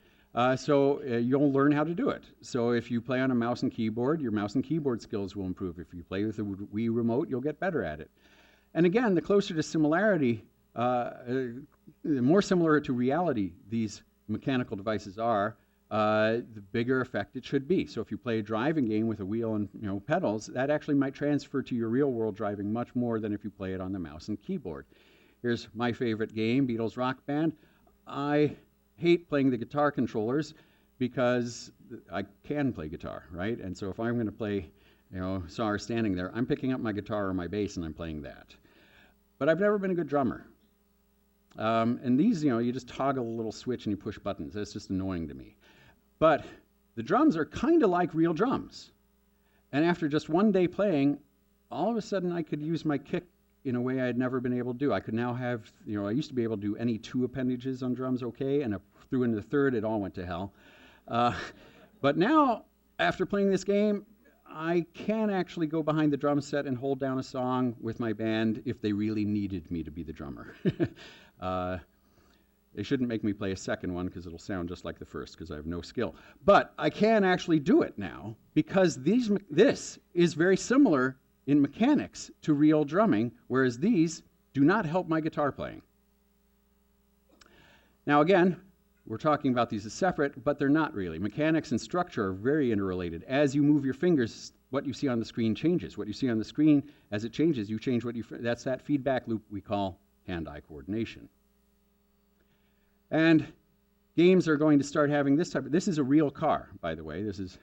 So you'll learn how to do it. So if you play on a mouse and keyboard, your mouse and keyboard skills will improve. If you play with the Wii remote, you'll get better at it. And again, the closer to similarity, the more similar to reality these mechanical devices are, the bigger effect it should be. So if you play a driving game with a wheel and pedals, that actually might transfer to your real-world driving much more than if you play it on the mouse and keyboard. Here's my favorite game, Beatles Rock Band. I hate playing the guitar controllers because I can play guitar, right? And so if I'm going to play, saw her standing there, I'm picking up my guitar or my bass and I'm playing that. But I've never been a good drummer. And these, you just toggle a little switch and you push buttons. That's just annoying to me. But the drums are kind of like real drums. And after just one day playing, all of a sudden I could use my kick in a way I had never been able to do. I could now have, I used to be able to do any 2 appendages on drums okay, and if I threw in the third, it all went to hell. But now, after playing this game, I can actually go behind the drum set and hold down a song with my band if they really needed me to be the drummer. They shouldn't make me play a second one because it'll sound just like the first because I have no skill. But I can actually do it now because this is very similar in mechanics to real drumming, whereas these do not help my guitar playing. Now again, we're talking about these as separate, but they're not really. Mechanics and structure are very interrelated. As you move your fingers, what you see on the screen changes. What you see on the screen, as it changes, you change that's that feedback loop we call hand-eye coordination. And games are going to start having this is a real car, by the way. This is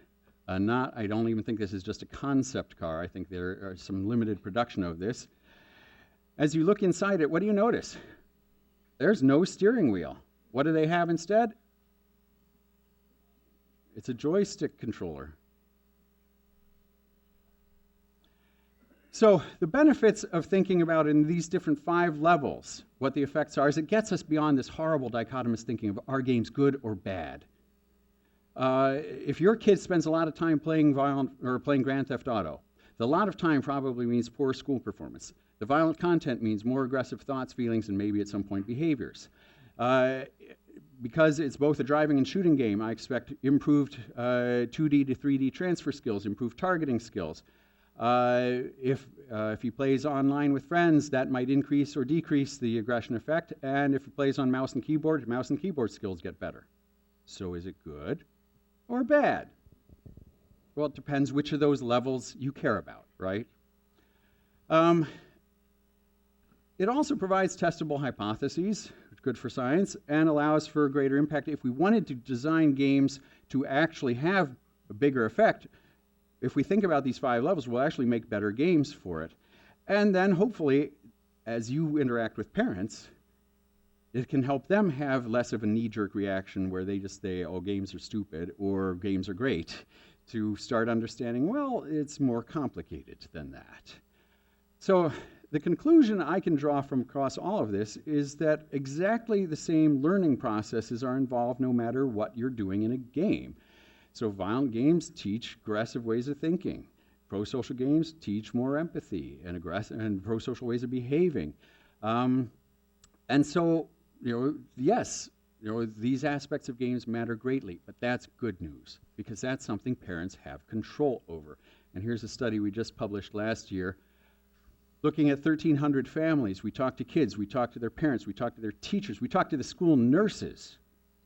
I don't even think this is just a concept car. I think there are some limited production of this. As you look inside it, what do you notice? There's no steering wheel. What do they have instead? It's a joystick controller. So the benefits of thinking about it in these different 5 levels, what the effects are, is it gets us beyond this horrible dichotomous thinking of are games good or bad. If your kid spends a lot of time playing Grand Theft Auto, the lot of time probably means poor school performance. The violent content means more aggressive thoughts, feelings, and maybe at some point behaviors. Because it's both a driving and shooting game, I expect improved 2D to 3D transfer skills, improved targeting skills. If he plays online with friends, that might increase or decrease the aggression effect. And if he plays on mouse and keyboard skills get better. So is it good or bad? Well, it depends which of those levels you care about, right? It also provides testable hypotheses, good for science, and allows for greater impact. If we wanted to design games to actually have a bigger effect, if we think about these 5 levels, we'll actually make better games for it. And then hopefully, as you interact with parents, it can help them have less of a knee-jerk reaction where they just say, oh, games are stupid or games are great, to start understanding, well, it's more complicated than that. So the conclusion I can draw from across all of this is that exactly the same learning processes are involved no matter what you're doing in a game. So violent games teach aggressive ways of thinking. Pro-social games teach more empathy and pro-social ways of behaving. And so, yes, these aspects of games matter greatly, but that's good news because that's something parents have control over. And here's a study we just published last year looking at 1,300 families. We talked to kids, we talked to their parents, we talked to their teachers, we talked to the school nurses,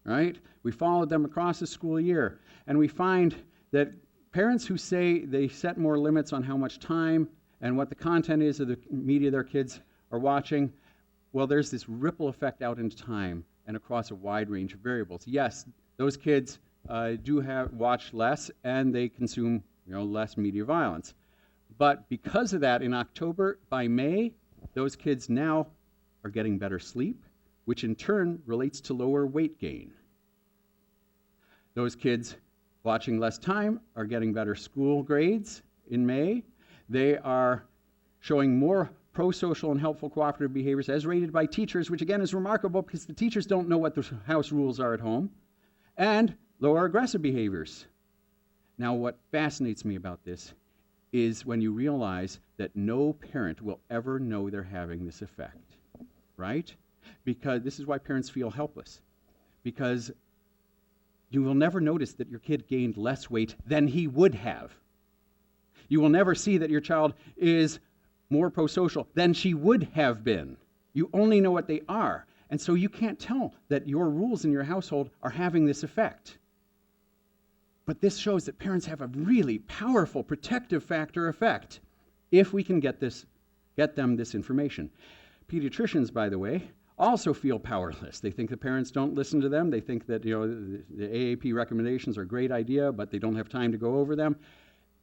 right? We followed them across the school year, and we find that parents who say they set more limits on how much time and what the content is of the media their kids are watching, well, there's this ripple effect out into time and across a wide range of variables. Yes, those kids do watch less, and they consume less media violence. But because of that, in October, by May, those kids now are getting better sleep, which in turn relates to lower weight gain. Those kids watching less time are getting better school grades in May. They are showing more pro-social and helpful cooperative behaviors as rated by teachers, which again is remarkable because the teachers don't know what the house rules are at home, and lower aggressive behaviors. Now, what fascinates me about this is when you realize that no parent will ever know they're having this effect, right? Because this is why parents feel helpless. Because you will never notice that your kid gained less weight than he would have. You will never see that your child is more pro-social than she would have been. You only know what they are. And so you can't tell that your rules in your household are having this effect. But this shows that parents have a really powerful protective factor effect if we can get them this information. Pediatricians, by the way, also feel powerless. They think the parents don't listen to them. They think that the AAP recommendations are a great idea, but they don't have time to go over them.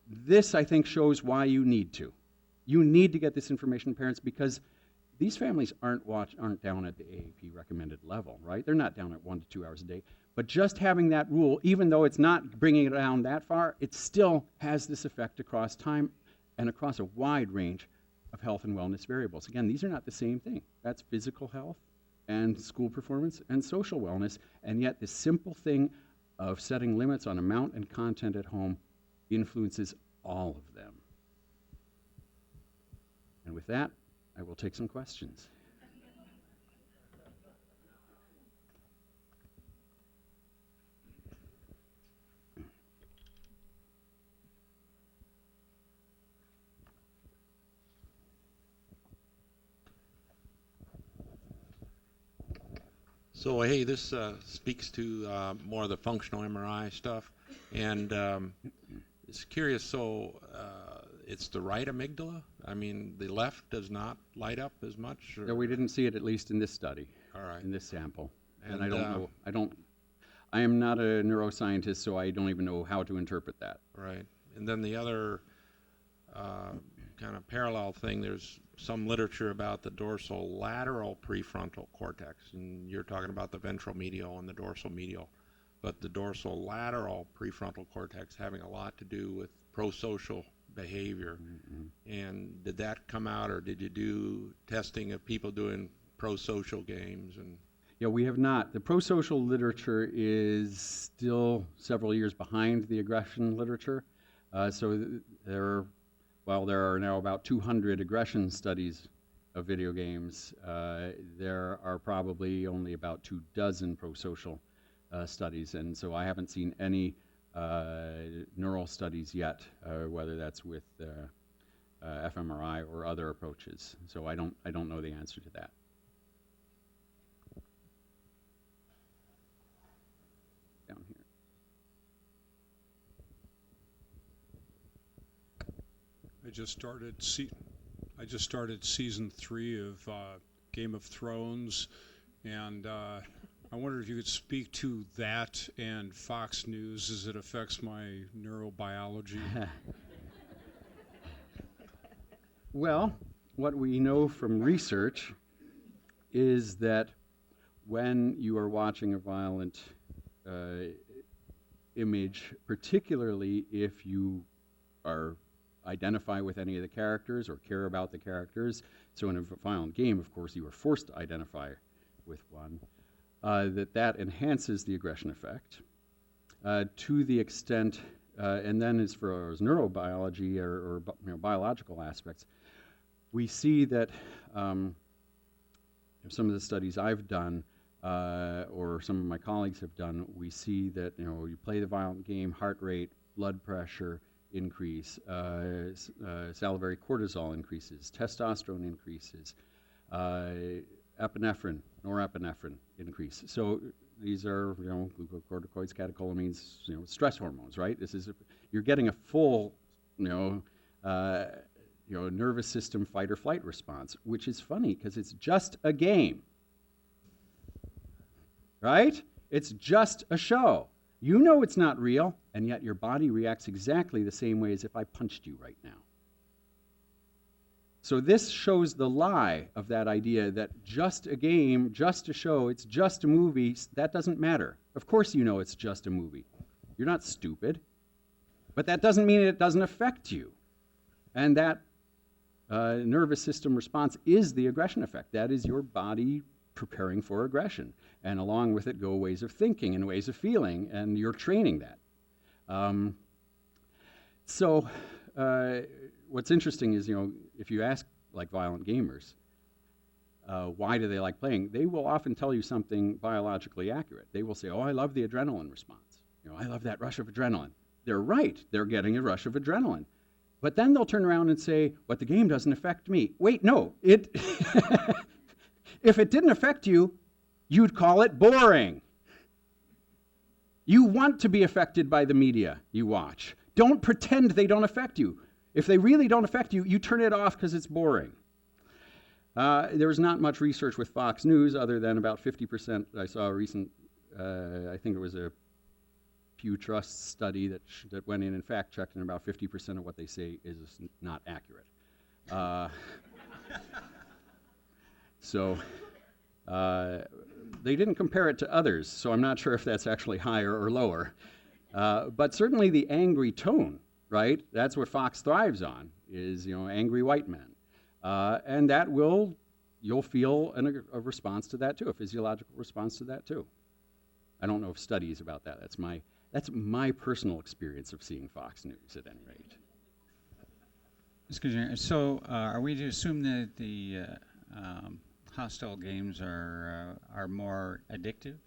This, I think, shows why you need to. You need to get this information to parents because these families aren't down at the AAP recommended level, right? They're not down at 1 to 2 hours a day. But just having that rule, even though it's not bringing it down that far, it still has this effect across time and across a wide range of health and wellness variables. Again, these are not the same thing. That's physical health and school performance and social wellness, and yet the simple thing of setting limits on amount and content at home influences all of them. And with that, I will take some questions. So, hey, this speaks to more of the functional MRI stuff, and it's curious, so it's the right amygdala? I mean, the left does not light up as much? Or? No, we didn't see it, at least in this study. All right. In this sample. And I don't know. I am not a neuroscientist, so I don't even know how to interpret that. Right. And then the other kind of parallel thing, there's some literature about the dorsolateral prefrontal cortex, and you're talking about the ventral medial and the dorsal medial, but the dorsolateral prefrontal cortex having a lot to do with prosocial behavior. And did that come out, or did you do testing of people doing prosocial games? And Yeah, we have not. The prosocial literature is still several years behind the aggression literature. While there are now about 200 aggression studies of video games, there are probably only about 24 prosocial studies, and so I haven't seen any neural studies yet, whether that's with fMRI or other approaches. So I don't know the answer to that. Down here. I just started season 3 of Game of Thrones, and I wondered if you could speak to that and Fox News as it affects my neurobiology. Well, what we know from research is that when you are watching a violent image, particularly if you identify with any of the characters or care about the characters, so in a violent game, of course, you are forced to identify with one, that enhances the aggression effect to the extent, and then as far as neurobiology or biological aspects, we see that some of the studies I've done or some of my colleagues have done, we see that you play the violent game, heart rate, blood pressure increase, salivary cortisol increases, testosterone increases, epinephrine, norepinephrine increase. So these are glucocorticoids, catecholamines, stress hormones, right? You're getting a full nervous system fight or flight response, which is funny because it's just a game, right? It's just a show. You know it's not real, and yet your body reacts exactly the same way as if I punched you right now. So this shows the lie of that idea that just a game, just a show, it's just a movie, that doesn't matter. Of course you know it's just a movie. You're not stupid. But that doesn't mean it doesn't affect you. And that nervous system response is the aggression effect. That is your body preparing for aggression. And along with it go ways of thinking and ways of feeling, and you're training that. What's interesting is, if you ask violent gamers, why do they like playing, they will often tell you something biologically accurate. They will say, oh, I love the adrenaline response. I love that rush of adrenaline. They're right. They're getting a rush of adrenaline. But then they'll turn around and say, but the game doesn't affect me. Wait, no. If it didn't affect you, you'd call it boring. You want to be affected by the media you watch. Don't pretend they don't affect you. If they really don't affect you, you turn it off because it's boring. There's not much research with Fox News other than about 50%. I saw a recent, I think it was a Pew Trust study that went in and fact-checked, and about 50% of what they say is not accurate. They didn't compare it to others, so I'm not sure if that's actually higher or lower. But certainly the angry tone, right? That's what Fox thrives on, is angry white men. And that you'll feel a response to that too, a physiological response to that too. I don't know of studies about that. That's my personal experience of seeing Fox News at any rate. Excuse me. So, are we to assume that the hostile games are more addictive?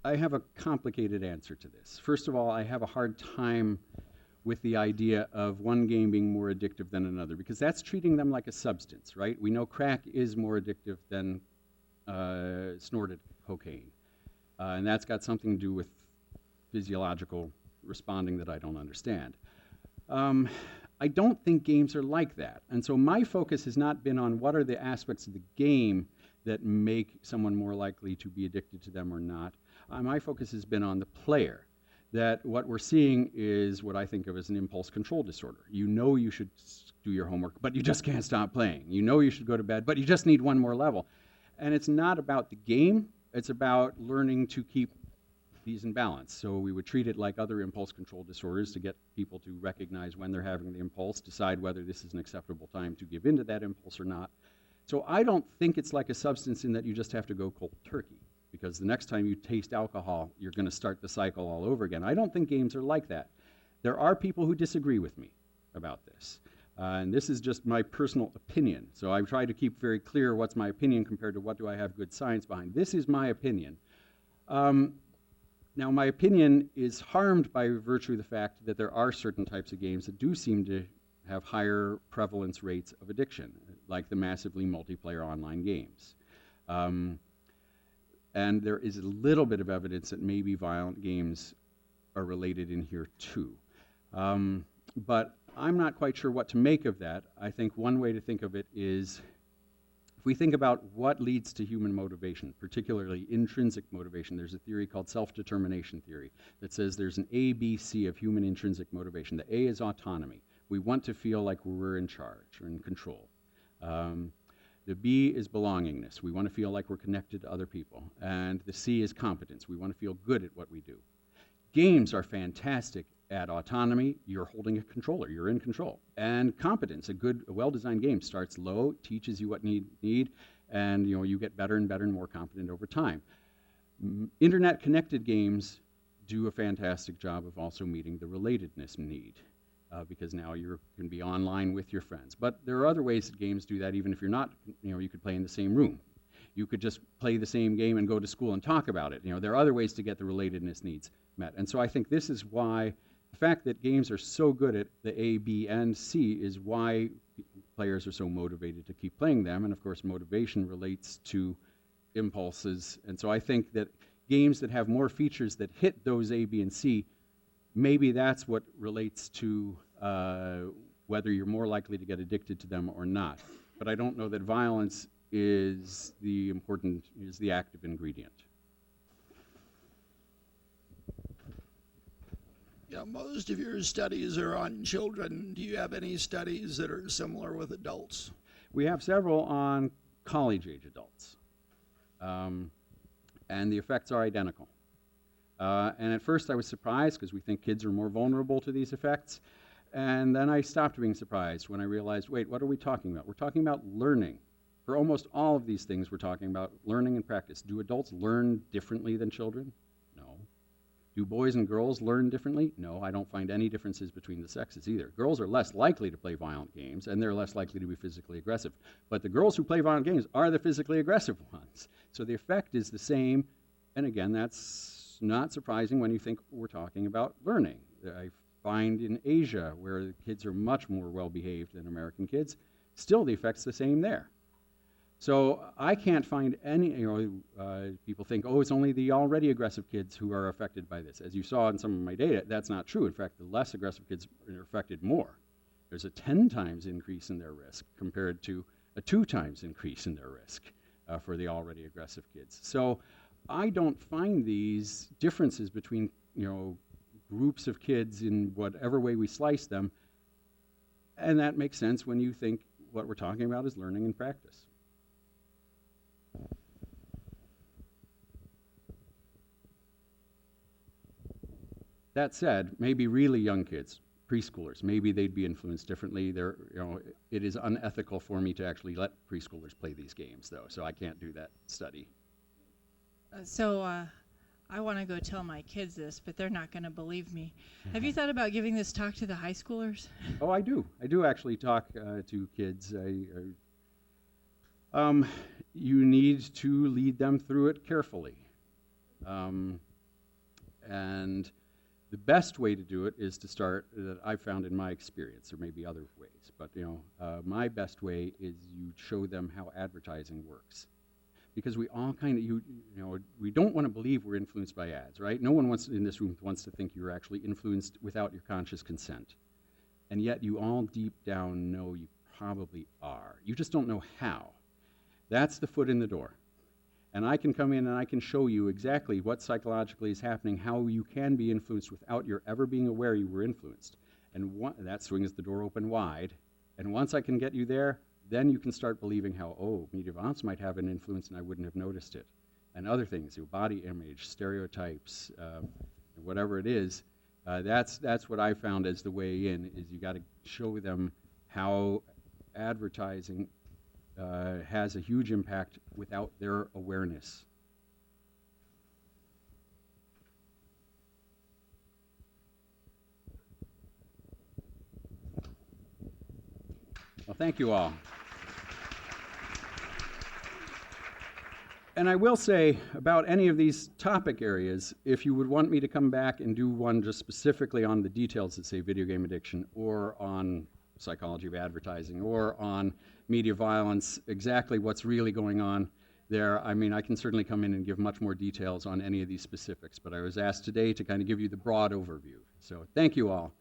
I have a complicated answer to this. First of all, I have a hard time with the idea of one game being more addictive than another, because that's treating them like a substance, right? We know crack is more addictive than snorted cocaine. And that's got something to do with physiological responding that I don't understand. I don't think games are like that. And so my focus has not been on what are the aspects of the game that make someone more likely to be addicted to them or not. My focus has been on the player, that what we're seeing is what I think of as an impulse control disorder. You know you should do your homework, but you just can't stop playing. You know you should go to bed, but you just need one more level. And it's not about the game, it's about learning to keep these in balance. So we would treat it like other impulse control disorders to get people to recognize when they're having the impulse, decide whether this is an acceptable time to give in to that impulse or not. So I don't think it's like a substance in that you just have to go cold turkey, because the next time you taste alcohol, you're going to start the cycle all over again. I don't think games are like that. There are people who disagree with me about this. And this is just my personal opinion. So I try to keep very clear what's my opinion compared to what do I have good science behind. This is my opinion. Now, my opinion is harmed by virtue of the fact that there are certain types of games that do seem to have higher prevalence rates of addiction, like the massively multiplayer online games. And there is a little bit of evidence that maybe violent games are related in here too. But I'm not quite sure what to make of that. I think one way to think of it is, if we think about what leads to human motivation, particularly intrinsic motivation, there's a theory called self-determination theory that says there's an A, B, C of human intrinsic motivation. The A is autonomy. We want to feel like we're in charge or in control. The B is belongingness. We want to feel like we're connected to other people. And the C is competence. We want to feel good at what we do. Games are fantastic at autonomy. You're holding a controller. You're in control. And competence. A well-designed game starts low, teaches you what you need, and you get better and better and more competent over time. Internet-connected games do a fantastic job of also meeting the relatedness need. Because now you can be online with your friends. But there are other ways that games do that, even if you're not, you could play in the same room. You could just play the same game and go to school and talk about it. There are other ways to get the relatedness needs met. And so I think this is why the fact that games are so good at the A, B, and C is why players are so motivated to keep playing them. And of course, motivation relates to impulses. And so I think that games that have more features that hit those A, B, and C, maybe that's what relates to whether you're more likely to get addicted to them or not. But I don't know that violence is the active ingredient. Yeah, most of your studies are on children. Do you have any studies that are similar with adults? We have several on college-age adults. And the effects are identical. And at first I was surprised because we think kids are more vulnerable to these effects. And then I stopped being surprised when I realized, wait, what are we talking about? We're talking about learning. For almost all of these things, we're talking about learning and practice. Do adults learn differently than children? No. Do boys and girls learn differently? No, I don't find any differences between the sexes either. Girls are less likely to play violent games, and they're less likely to be physically aggressive. But the girls who play violent games are the physically aggressive ones. So the effect is the same. And again, that's not surprising when you think we're talking about learning. I find in Asia, where the kids are much more well-behaved than American kids, still the effect's the same there. So I can't find any, people think, oh, it's only the already aggressive kids who are affected by this. As you saw in some of my data, that's not true. In fact, the less aggressive kids are affected more. There's a 10 times increase in their risk compared to a 2 times increase in their risk for the already aggressive kids. So I don't find these differences between, groups of kids in whatever way we slice them, and that makes sense when you think what we're talking about is learning and practice. That said, maybe really young kids, preschoolers, maybe they'd be influenced differently. It is unethical for me to actually let preschoolers play these games, though, so I can't do that study. I want to go tell my kids this, but they're not going to believe me. Have you thought about giving this talk to the high schoolers? Oh, I do. I do actually talk to kids. You need to lead them through it carefully. And the best way to do it is to start, that I've found in my experience. There may be other ways, but my best way is you show them how advertising works. Because we all kind of, we don't want to believe we're influenced by ads, right? No one in this room wants to think you're actually influenced without your conscious consent. And yet you all deep down know you probably are. You just don't know how. That's the foot in the door. And I can come in and I can show you exactly what psychologically is happening, how you can be influenced without your ever being aware you were influenced. And that swings the door open wide. And once I can get you there, then you can start believing how, oh, media violence might have an influence and I wouldn't have noticed it. And other things, your body image, stereotypes, whatever it is, that's what I found as the way in, is you got to show them how advertising has a huge impact without their awareness. Well, thank you all. And I will say about any of these topic areas, if you would want me to come back and do one just specifically on the details that say video game addiction, or on psychology of advertising, or on media violence, exactly what's really going on there, I mean, I can certainly come in and give much more details on any of these specifics, but I was asked today to kind of give you the broad overview. So thank you all.